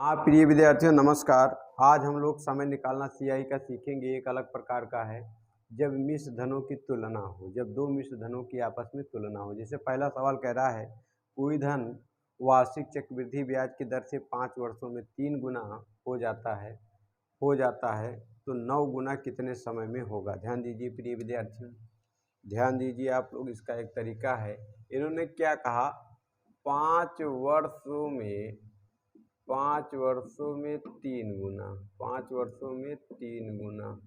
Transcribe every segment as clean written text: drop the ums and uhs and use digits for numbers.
हाँ प्रिय विद्यार्थियों नमस्कार। आज हम लोग समय निकालना सीआई का सीखेंगे। एक अलग प्रकार का है जब मिश्र धनों की तुलना हो, जब दो मिश्र धनों की आपस में तुलना हो। जैसे पहला सवाल कह रहा है कोई धन वार्षिक चक्रवृद्धि ब्याज की दर से 5 वर्षों में 3 गुना हो जाता है तो 9 गुना कितने समय में होगा। ध्यान दीजिए प्रिय विद्यार्थियों, ध्यान दीजिए आप लोग। इसका एक तरीका है, इन्होंने क्या कहा, 5 वर्षों में 3 गुना, 5 वर्षों में 3 गुना।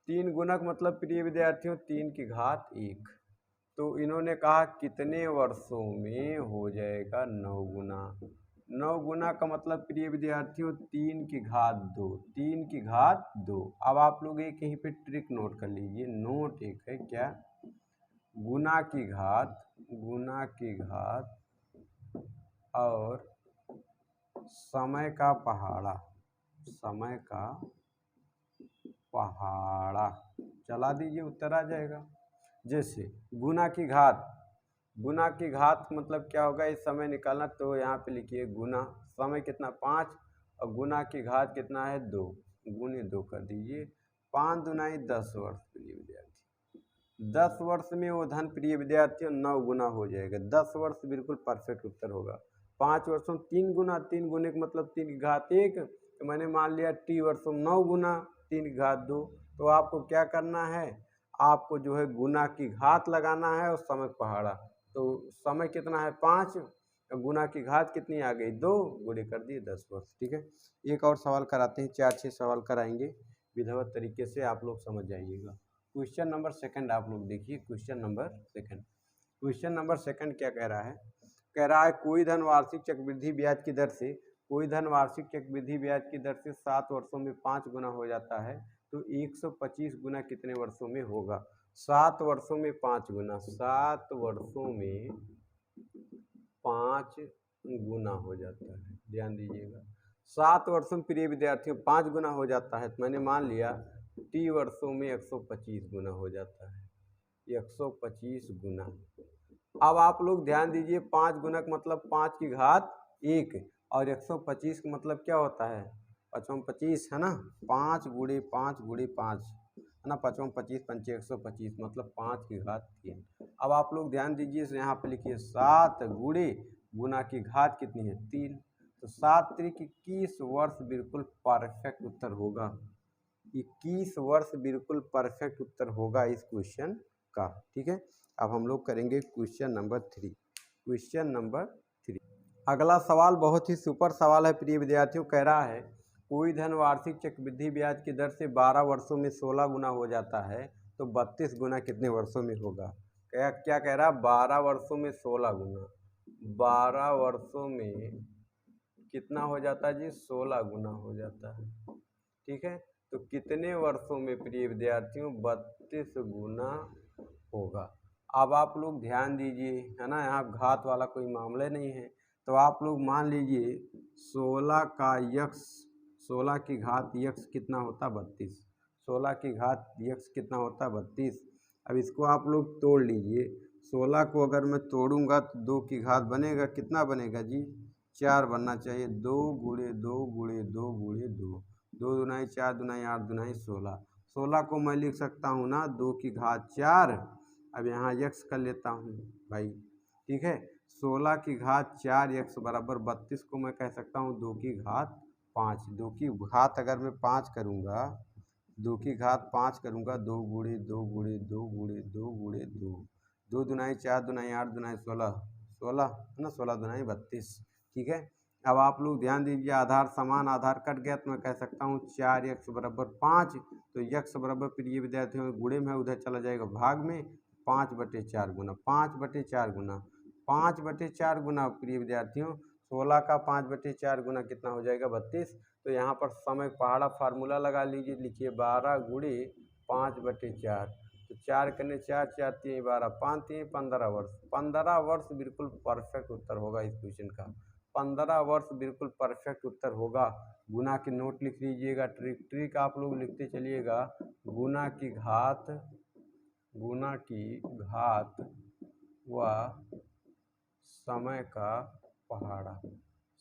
3 गुना का मतलब प्रिय विद्यार्थियों 3 की घात 1। तो इन्होंने कहा कितने वर्षों में हो जाएगा 9 गुना। 9 गुना का मतलब प्रिय विद्यार्थियों 3 की घात 2, 3 की घात 2। अब आप लोग एक यहीं पे ट्रिक नोट कर लीजिए। नोट एक है क्या, गुना की घात और समय का पहाड़ा चला दीजिए, उत्तर आ जाएगा। जैसे गुना की घात मतलब क्या होगा, इस समय निकालना तो यहाँ पे लिखिए गुना, समय कितना 5 और गुना की घात कितना है 2, गुने 2 कर दीजिए। 5 दुनाई 10 वर्ष प्रिय विद्यार्थी। 10 वर्ष में वो धन प्रिय विद्यार्थियों 9 गुना हो जाएगा। 10 वर्ष बिल्कुल परफेक्ट उत्तर होगा। 5 वर्षों में 3 गुना, 3 गुने का मतलब 3 की घात 1, तो मैंने मान लिया टी वर्षों में 9 गुना 3 की घात 2। तो आपको क्या करना है, आपको जो है गुना की घात लगाना है और समय पहाड़ा। तो समय कितना है 5, गुना की घात कितनी आ गई 2, गुणे कर दिए 10 वर्ष। ठीक है, एक और सवाल कराते हैं, 4-6 सवाल कराएंगे विधिवत तरीके से, आप लोग समझ जाइएगा। क्वेश्चन नंबर सेकंड आप लोग देखिए। क्वेश्चन नंबर सेकंड क्या कह रहा है, कह रहा है कोई धन वार्षिक चक्रवृद्धि ब्याज की दर से 7 वर्षों में 5 गुना हो जाता है तो 125 गुना कितने वर्षों में होगा। 7 वर्षों में 5 गुना, 7 वर्षों में 5 गुना हो जाता है। ध्यान दीजिएगा, 7 वर्षों में प्रिय विद्यार्थियों 5 गुना हो जाता है, तो मैंने मान लिया टी वर्षों में 125 गुना हो जाता है, 125 गुना। अब आप लोग ध्यान दीजिए, 5 गुना का मतलब 5 की घात 1 और 125 का मतलब क्या होता है 5×25 है ना, 5 गुणे 5 गुणे 5 है ना, 5×25 पंचे 125 मतलब 5 की घात 3। अब आप लोग ध्यान दीजिए, यहाँ पे लिखिए 7 गुणे गुना की घात कितनी है 3, तो 7 त्रिक 21 वर्ष बिल्कुल परफेक्ट उत्तर होगा। 21 वर्ष बिल्कुल परफेक्ट उत्तर होगा इस क्वेश्चन का। ठीक है, अब हम लोग करेंगे क्वेश्चन नंबर 3। अगला सवाल बहुत ही सुपर सवाल है प्रिय विद्यार्थियों। कह रहा है कोई धन वार्षिक चक्रवृद्धि ब्याज की दर से 12 वर्षों में 16 गुना हो जाता है तो 32 गुना कितने वर्षों में होगा। क्या कह रहा है, 12 वर्षों में 16 गुना, 12 वर्षों में कितना हो जाता है जी 16 गुना हो जाता है। ठीक है, तो कितने वर्षों में प्रिय विद्यार्थियों 32 गुना होगा। अब आप लोग ध्यान दीजिए, है ना, यहाँ घात वाला कोई मामला नहीं है, तो आप लोग मान लीजिए 16 का यक्स, 16 की घात यक्स कितना होता 32, 16 की घात यक्स कितना होता 32। अब इसको आप लोग तोड़ लीजिए, 16 को अगर मैं तोड़ूंगा तो 2 की घात बनेगा, कितना बनेगा जी 4 बनना चाहिए। 2 गुणे 2 गुणे 2 गुणे 2, 2 दुनाई 4 दुनाई 8 दुनाई 16। 16 को मैं लिख सकता हूँ ना 2 की घात 4, अब यहाँ यक्स कर लेता हूँ भाई। ठीक है, 16 की घात 4 यक्स बराबर 32 को मैं कह सकता हूँ 2 की घात 5। 2 की घात अगर मैं 5 करूँगा, 2 की घात 5 करूँगा, 2 गुणे 2 गुणे 2 गुणे 2 गुणे 2, 2 दुनाई 4 दुनाई 8 दुनाई 16, 16 है ना, 16 दुनाई 32। ठीक है, अब आप लोग ध्यान दीजिए, आधार समान आधार कट गया तो मैं कह सकता हूँ 4 यक्स बराबर 5, तो यक्स बराबर प्रिय विद्यार्थियों गुणे में उधर चला जाएगा भाग में, 5/4 गुना, 5/4 गुना, 5/4 गुना प्रिय विद्यार्थियों 16 का 5/4 गुना कितना हो जाएगा 32। तो यहाँ पर समय पहाड़ा फार्मूला लगा लीजिए, लिखिए 12 गुणे 5/4, तो 4 करने 4 4 3 12, 5 3 15 वर्ष। 15 वर्ष बिल्कुल परफेक्ट उत्तर होगा इस क्वेश्चन का। 15 वर्ष बिल्कुल परफेक्ट उत्तर होगा। गुना की नोट लिख लीजिएगा, ट्रिक आप लोग लिखते चलिएगा। गुना की घात व समय का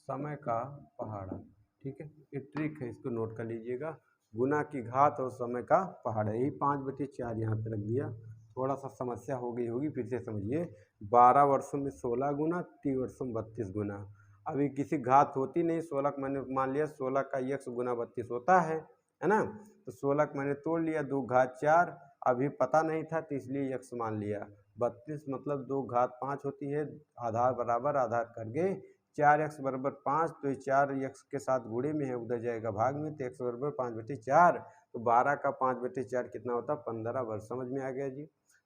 समय का पहाड़ा। ठीक है, ये ट्रिक है, इसको नोट कर लीजिएगा। गुना की घात और समय का पहाड़ा, यही 5/4 यहाँ पे रख दिया। थोड़ा सा समस्या हो गई होगी, फिर से समझिए। 12 वर्षों में 16 गुना, 30 वर्षों में 32 गुना। अभी किसी घात होती नहीं, 16 का मैंने मान लिया 16 का x गुना 32 होता है ना। तो 16 का मैंने तोड़ लिया, 2 घात 4, अभी पता नहीं था तो इसलिए x मान लिया। 32 मतलब 2 घात 5 होती है, आधार बराबर आधार कर गए, 4x बराबर 5, तो 4x के साथ गुणे में है, उधर जाएगा भाग में, तो x बराबर 5/4। तो 12 का 5/4 कितना होता है? 15 वर्ष। समझ में आ गया जी?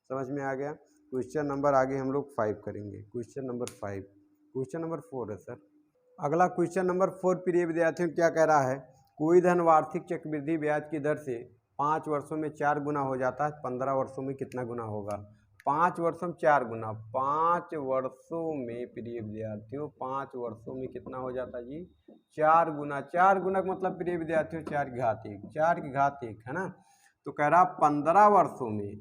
समझ में आ गया। क्वेश्चन नंबर आगे हम लोग 5 करेंगे। क्वेश्चन नंबर 5, क्वेश्चन नंबर 4 है सर। अगला क्वेश्चन नंबर 4 प्रिय विद्यार्थियों क्या कह रहा है? कोई धन वार्षिक चक्रवृद्धि ब्याज की दर से 5 वर्षों में 4 गुना हो जाता है, 15 वर्षों में कितना गुना होगा? 5 वर्षों में 4 गुना, 5 वर्षों में प्रिय विद्यार्थियों 5 वर्षों में कितना हो जाता है जी? 4 गुना। 4 गुना का मतलब प्रिय विद्यार्थियों 4 की घात 1, 4 की घात 1 है ना। तो कह रहा 15 वर्षों में,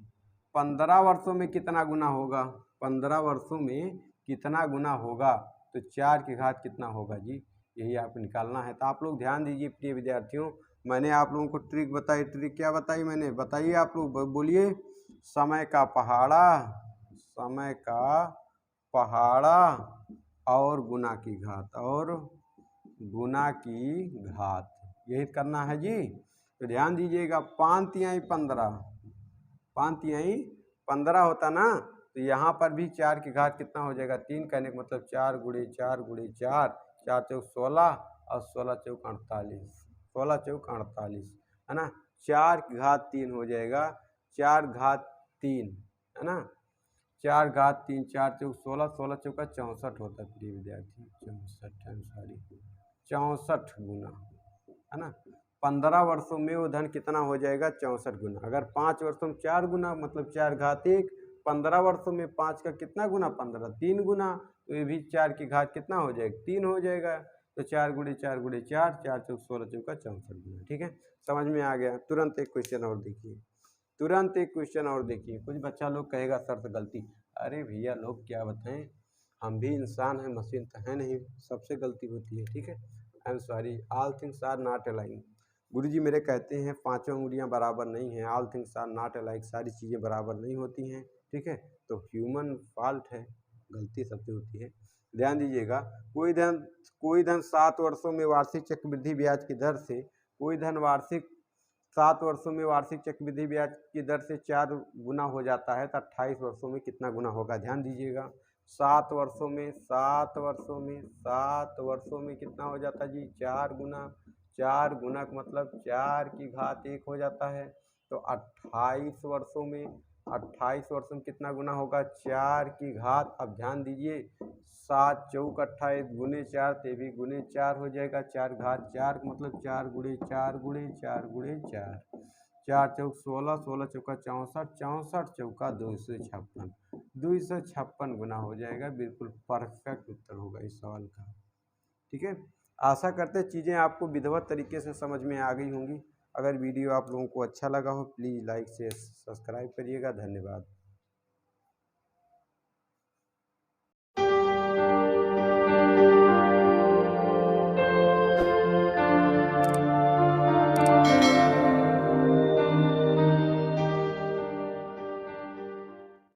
15 वर्षों में कितना गुना होगा? 15 वर्षों में कितना गुना होगा? तो 4 की घात कितना होगा जी? यही आपको निकालना है। तो आप लोग ध्यान दीजिए प्रिय विद्यार्थियों, मैंने आप लोगों को ट्रिक बताई। ट्रिक क्या बताई मैंने? बताइए आप लोग, बोलिए। समय का पहाड़ा, समय का पहाड़ा और गुना की घात, और गुना की घात, यही करना है जी। तो ध्यान दीजिएगा, 5 तिहाई 15, 5 तिहाई 15 होता ना, तो यहाँ पर भी 4 की घात कितना हो जाएगा? 3, कहने का मतलब 4 गुणे 4 गुणे 4, 4 चौक 16 और 16 चौक 48, 16 चौक 48 है ना। 4 की घात 3 हो जाएगा, 4 घात 3 है ना, 4 घात 3, 4 चौक 16, 16 चौका 64 होता है प्रिय विद्यार्थी, 64 गुना है ना। 15 वर्षों में वो धन कितना हो जाएगा? 64 गुना। अगर 5 वर्षों में 4 गुना मतलब 4 घात 1, 15 वर्षों में 5 का कितना गुना? 15, 3 गुना, तो ये भी 4 की घात कितना हो जाएगा? 3 हो जाएगा। तो 4 गुणे 4 गुणे 4, 4 चौक 16 चौका 64 गुना। ठीक है, समझ में आ गया। तुरंत एक क्वेश्चन और देखिए, तुरंत एक क्वेश्चन और देखिए। कुछ बच्चा लोग कहेगा सर से गलती, अरे भैया लोग क्या बताएं, हम भी इंसान हैं, मशीन तो है नहीं, सबसे गलती होती है। ठीक है, I am sorry, all things are not alike. गुरुजी मेरे कहते हैं 5 उंगलियां बराबर नहीं हैं, all things are not alike, सारी चीज़ें बराबर नहीं होती हैं। ठीक है, तो ह्यूमन फॉल्ट है, गलती सबसे होती है। ध्यान दीजिएगा, कोई धन 7 वर्षों में वार्षिक चक्रवृद्धि ब्याज की दर से, कोई धन वार्षिक 7 वर्षों में वार्षिक चक्रवृद्धि ब्याज की दर से 4 गुना हो जाता है, तो 28 वर्षों में कितना गुना होगा? ध्यान दीजिएगा, 7 वर्षों में, 7 वर्षों में, 7 वर्षों में कितना हो जाता है जी? 4 गुना। 4 गुना का मतलब 4 की घात 1 हो जाता है। तो 28 वर्षों में, 28 वर्षों में कितना गुना होगा? 4 की घात, अब ध्यान दीजिए, 7 चौक 28 गुने 4, तो भी गुने 4 हो जाएगा। 4 घात 4 मतलब 4 गुणे 4 गुणे 4 गुणे 4, 4 चौक 16, 16 चौका 64, 64 चौका 256, 256 गुना हो जाएगा। बिल्कुल परफेक्ट उत्तर होगा इस सवाल का। ठीक है, आशा करते हैं चीज़ें आपको विधिवत तरीके से समझ में आ गई होंगी। अगर वीडियो आप लोगों को अच्छा लगा हो, प्लीज़ लाइक शेयर सब्सक्राइब करिएगा। धन्यवाद।